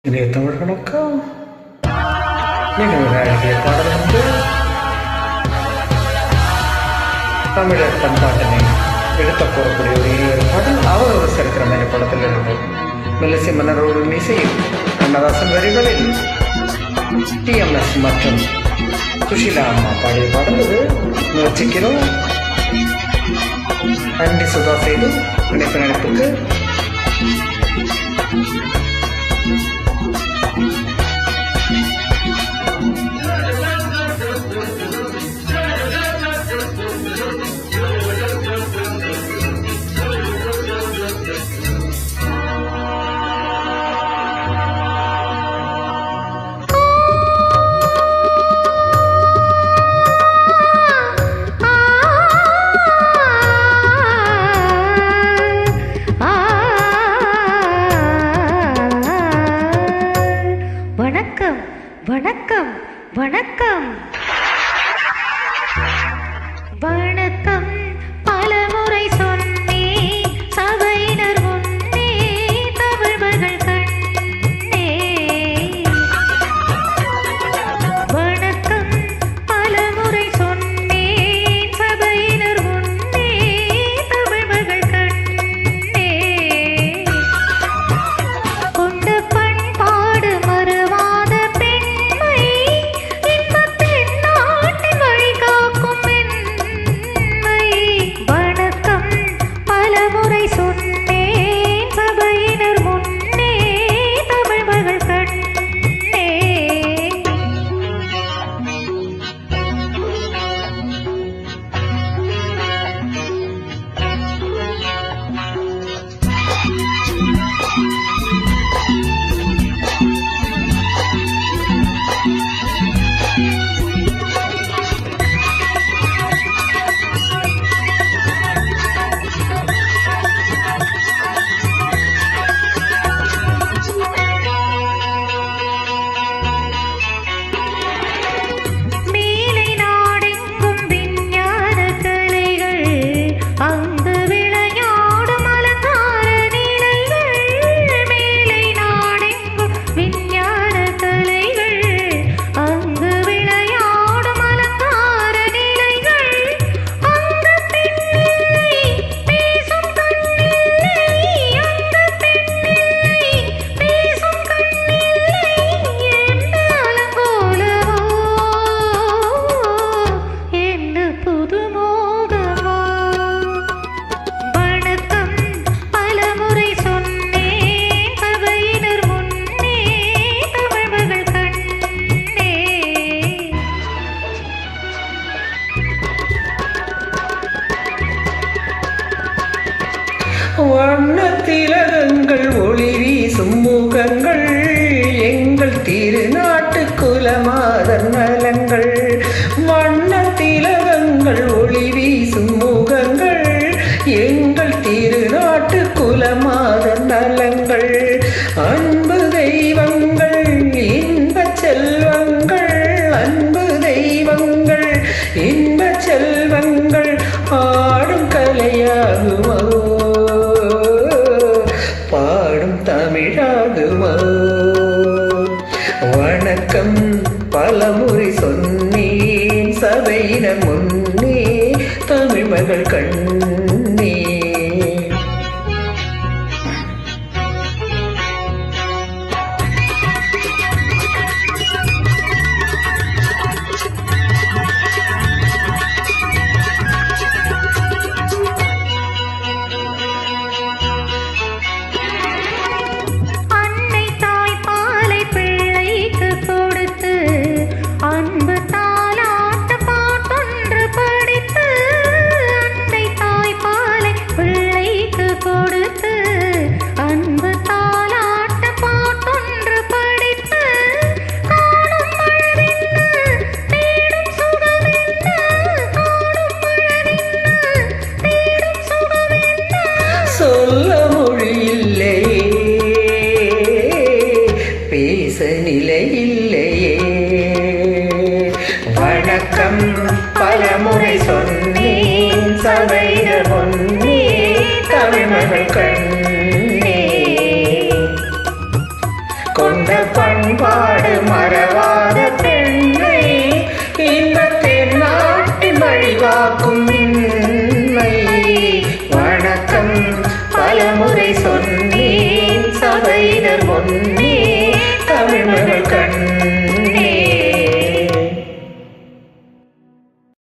இனிய தமிழ் வணக்கம். நீங்கள் அழகிய பாடல் வந்து தமிழர் பண்பாட்டினை எடுத்த போகக்கூடிய ஒரு இனியொரு பாடல். அவர் ஒரு சரித்திரம் என்ற படத்தில் இருந்து மெல்லிசை மன்னரோடு இசையில் கண்ணதாசன் வரிகளில் டிஎம்எஸ் மற்றும் சுஷீலா அம்மா பாடிய பாடல் இது முயற்சிக்கிறோம். அண்டி சுதா செய்து நடிப்புக்கு வணக்கம் வணக்கம் வணக்கம் பலமுறை சொன்னேன் சபையினர் முன்னே தமிழ் மகள் கண்ணே. வணக்கம் பலமுறை சொன்னேன் சபையினர் முன்னே தமிழ் மகள் கண்ணே. கொண்ட பண்பாடு மறவாத வண்ணத்திலகங்கள் ஒளி வீசும் முகங்கள் எங்கள் திருநாட்டு குலமாதர் நலங்கள். வண்ணத்திலகங்கள் ஒளி வீசும் முகங்கள் எங்கள் திருநாட்டு குலமாதர் நலங்கள். அன்பு தெய்வங்கள் இன்பச் செல்வங்கள், அன்பு தெய்வங்கள் இன்பச் செல்வங்கள் ஆடும் கலையாகுமோ, பாடும் தமிழாகுமோ. வணக்கம் பலமுறை சொன்னேன் சபையினர் முன்னே தமிழ் மகள் கண்ணே. அன்பு தாலாட்டு பாட்டொன்று படித்து அன்னை தாய் கொண்ட பண்பாடு மறவாத பெண்ணை இன்பத்தின் நாட்டின் வழிகாக்கும் மின்னை. வணக்கம் பலமுறை சொன்னேன் சபையினர் முன்னே